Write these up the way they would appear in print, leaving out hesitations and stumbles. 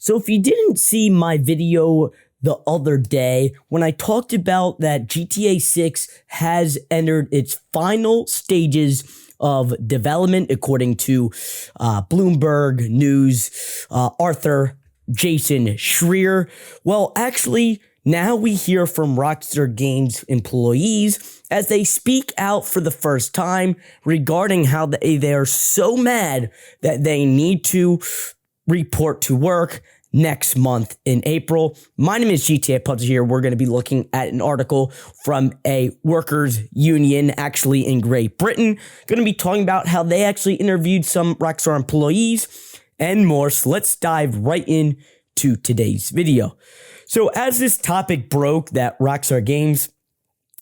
So if you didn't see my video the other day when I talked about that GTA 6 has entered its final stages of development, according to Bloomberg News, Arthur Jason Schreier. Well, actually, now we hear from Rockstar Games employees as they speak out for the first time regarding how they are so mad that they need to report to work next month in April. My name is GTA-Pup here. We're going to be looking at an article from a workers union actually in Great Britain. Going to be talking about how they actually interviewed some Rockstar employees and more. So let's dive right into today's video. So as this topic broke that Rockstar Games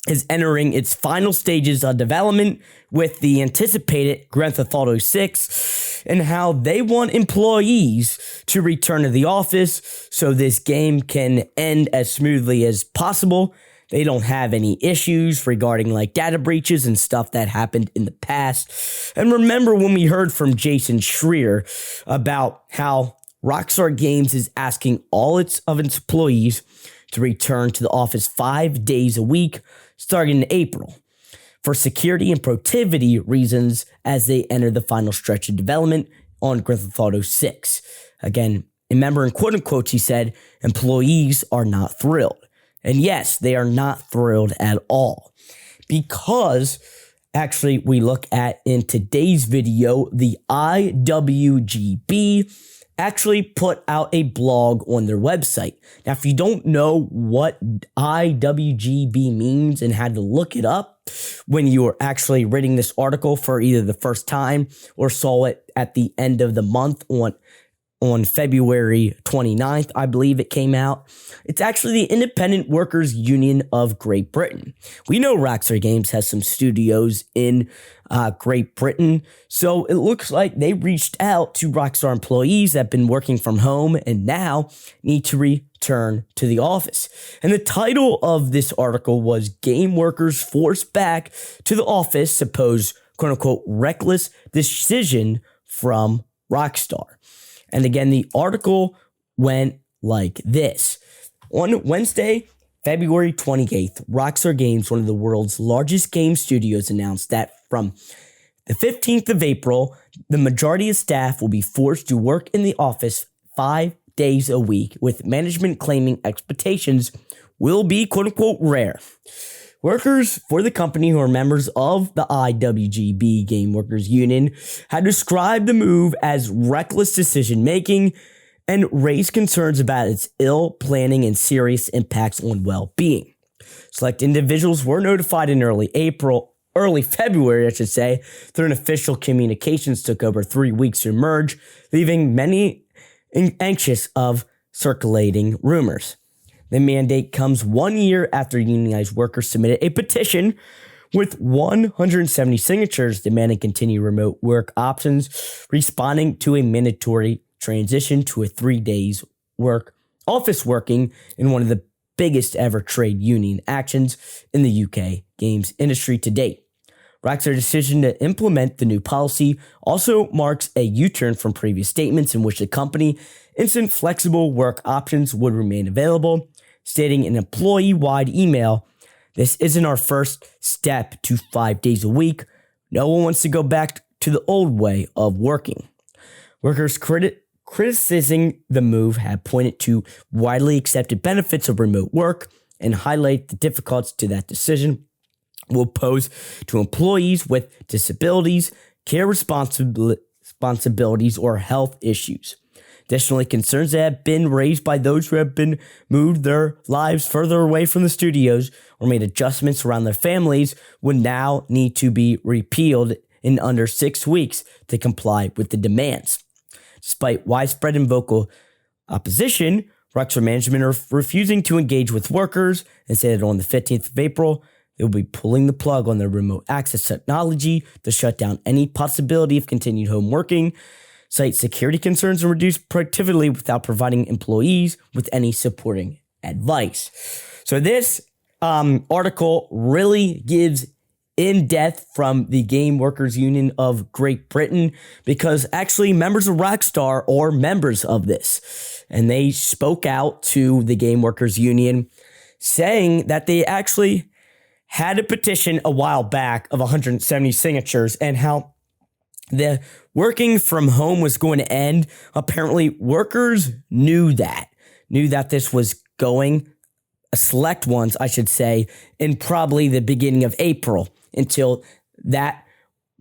is entering its final stages of development with the anticipated Grand Theft Auto 6 and how they want employees to return to the office so this game can end as smoothly as possible. They don't have any issues regarding like data breaches and stuff that happened in the past. And remember when we heard from Jason Schreier about how Rockstar Games is asking all of its employees to return to the office 5 days a week starting in April for security and productivity reasons as they enter the final stretch of development on Grand Theft Auto 6. Again, remember in quote unquote, he said, employees are not thrilled. And yes, they are not thrilled at all because actually we look at in today's video, the IWGB actually put out a blog on their website. Now, if you don't know what IWGB means and had to look it up when you were actually reading this article for either the first time or saw it at the end of the month on February 29th, I believe it came out. It's actually the Independent Workers Union of Great Britain. We know Rockstar Games has some studios in Great Britain, so it looks like they reached out to Rockstar employees that have been working from home and now need to return to the office. And the title of this article was Game Workers Forced Back to the Office, Suppose, quote-unquote, reckless decision from Rockstar. And again, the article went like this. On Wednesday, February 28th, Rockstar Games, one of the world's largest game studios, announced that from the 15th of April, the majority of staff will be forced to work in the office 5 days a week, with management claiming expectations will be, quote-unquote, rare. Workers for the company who are members of the IWGB Game Workers Union had described the move as reckless decision-making and raised concerns about its ill planning and serious impacts on well-being. Select individuals were notified in early February, through an official communications took over 3 weeks to emerge, leaving many anxious of circulating rumors. The mandate comes 1 year after unionized workers submitted a petition with 170 signatures demanding continued remote work options, responding to a mandatory transition to a 3 days office working in one of the biggest ever trade union actions in the UK games industry to date. Rockstar's decision to implement the new policy also marks a U-turn from previous statements in which the company instant flexible work options would remain available, stating in an employee-wide email, "This isn't our first step to 5 days a week. No one wants to go back to the old way of working." Workers criticizing the move have pointed to widely accepted benefits of remote work and highlight the difficulties to that decision will pose to employees with disabilities, care responsibilities, or health issues. Additionally, concerns that have been raised by those who have been moved their lives further away from the studios or made adjustments around their families would now need to be repealed in under 6 weeks to comply with the demands. Despite widespread and vocal opposition, Rockstar management are refusing to engage with workers and say that on the 15th of April, they will be pulling the plug on their remote access technology to shut down any possibility of continued home working, cite security concerns, and reduce productivity without providing employees with any supporting advice. So this article really gives in depth from the Game Workers Union of Great Britain, because actually members of Rockstar are members of this. And they spoke out to the Game Workers Union saying that they actually had a petition a while back of 170 signatures and how the working from home was going to end. Apparently, workers knew that this was going, select ones, I should say, in probably the beginning of April, until that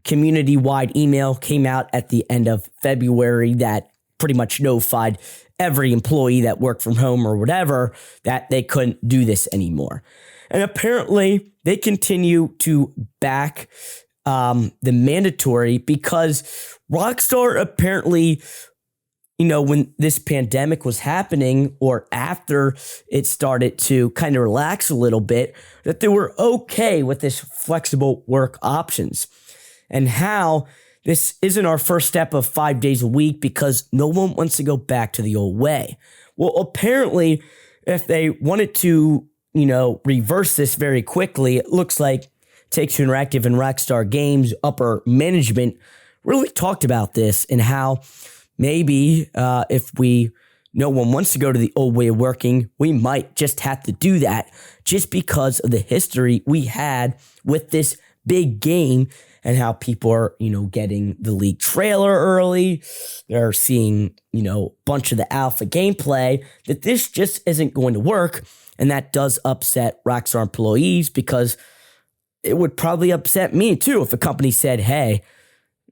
community-wide email came out at the end of February that pretty much notified every employee that worked from home or whatever that they couldn't do this anymore. And apparently they continue to back the mandatory, because Rockstar apparently, when this pandemic was happening or after it started to kind of relax a little bit, that they were okay with this flexible work options, and how this isn't our first step of 5 days a week because no one wants to go back to the old way. Well, apparently, if they wanted to, reverse this very quickly, it looks like Take-Two Interactive and Rockstar Games upper management really talked about this, and how maybe if no one wants to go to the old way of working, we might just have to do that, just because of the history we had with this big game, and how people are, getting the leak trailer early. They're seeing, a bunch of the alpha gameplay, that this just isn't going to work. And that does upset Rockstar employees, because it would probably upset me too if a company said, hey,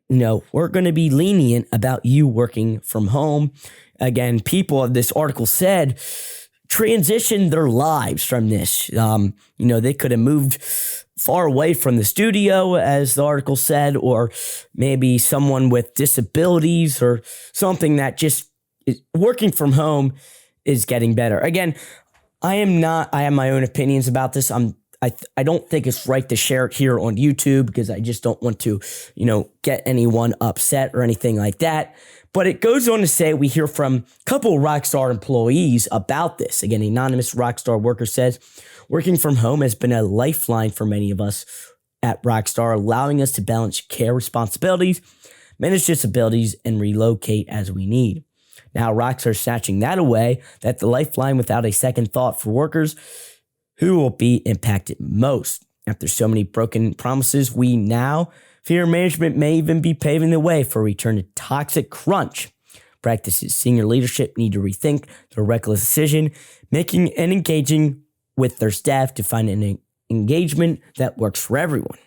we're going to be lenient about you working from home. Again, people of this article said transition their lives from this. They could have moved far away from the studio, as the article said, or maybe someone with disabilities or something that just is working from home is getting better. Again, I have my own opinions about this. I don't think it's right to share it here on YouTube, because I just don't want to, get anyone upset or anything like that. But it goes on to say, we hear from a couple Rockstar employees about this. Again, anonymous Rockstar worker says, working from home has been a lifeline for many of us at Rockstar, allowing us to balance care responsibilities, manage disabilities, and relocate as we need. Now, Rockstar is snatching that away. That's the lifeline without a second thought for workers who will be impacted most. After so many broken promises, we now fear management may even be paving the way for a return to toxic crunch practices. Senior leadership need to rethink their reckless decision making and engaging with their staff to find an engagement that works for everyone.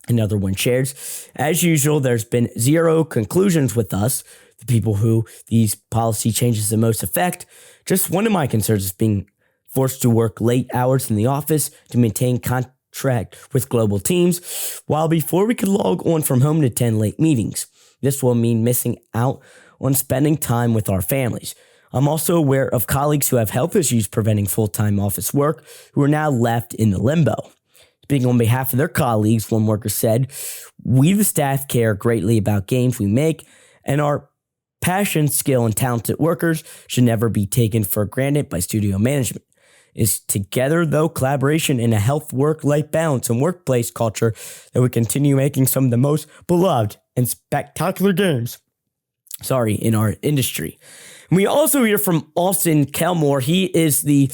Another one shares, as usual, there's been zero conclusions with us, the people who these policy changes the most affect. Just one of my concerns is being forced to work late hours in the office to maintain contract with global teams, while before we could log on from home to attend late meetings. This will mean missing out on spending time with our families. I'm also aware of colleagues who have health issues preventing full-time office work who are now left in the limbo. Speaking on behalf of their colleagues, one worker said, we the staff care greatly about games we make, and our passion, skill, and talented workers should never be taken for granted by studio management. It's together, though, collaboration and a health work-life balance and workplace culture that we continue making some of the most beloved and spectacular games, in our industry. And we also hear from Austin Kelmore. He is the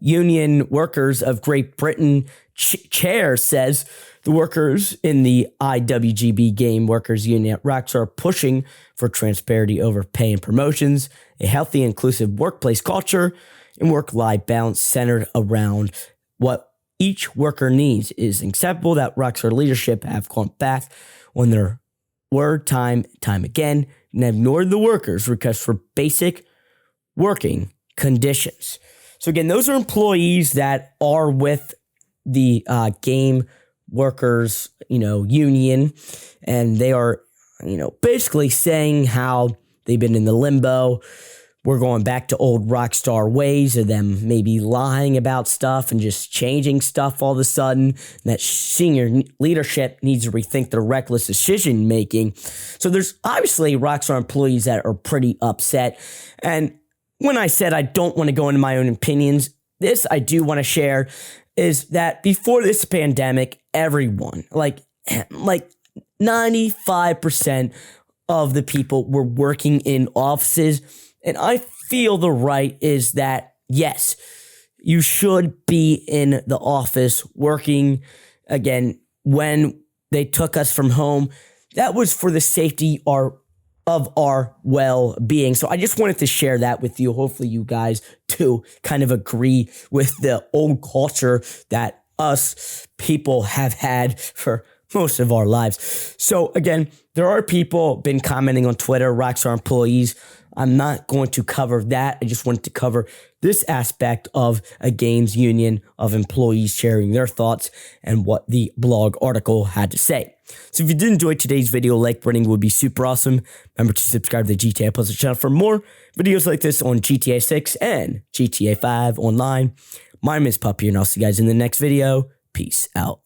Union Workers of Great Britain chair, says the workers in the IWGB Game Workers Union at Rockstar are pushing for transparency over pay and promotions, a healthy, inclusive workplace culture, and work-life balance centered around what each worker needs. It is acceptable that Rockstar leadership have gone back on their word time again and ignored the workers' request for basic working conditions. So again, those are employees that are with the Game Workers, union, and they are, basically saying how they've been in the limbo. We're going back to old Rockstar ways of them maybe lying about stuff and just changing stuff all of a sudden. That senior leadership needs to rethink their reckless decision making. So there's obviously Rockstar employees that are pretty upset. And when I said I don't want to go into my own opinions, this I do want to share. is that before this pandemic, everyone, like 95% of the people were working in offices. And I feel the right is that, yes, you should be in the office working. Again, when they took us from home, that was for the safety of our well-being. So I just wanted to share that with you. Hopefully you guys too kind of agree with the old culture that us people have had for most of our lives. So again, there are people been commenting on Twitter, Rockstar employees. I'm not going to cover that. I just wanted to cover this aspect of a games union of employees sharing their thoughts and what the blog article had to say. So if you did enjoy today's video, like rating would be super awesome. Remember to subscribe to the GTA Puzzle channel for more videos like this on GTA 6 and GTA 5 online. My name is Pup here, and I'll see you guys in the next video. Peace out.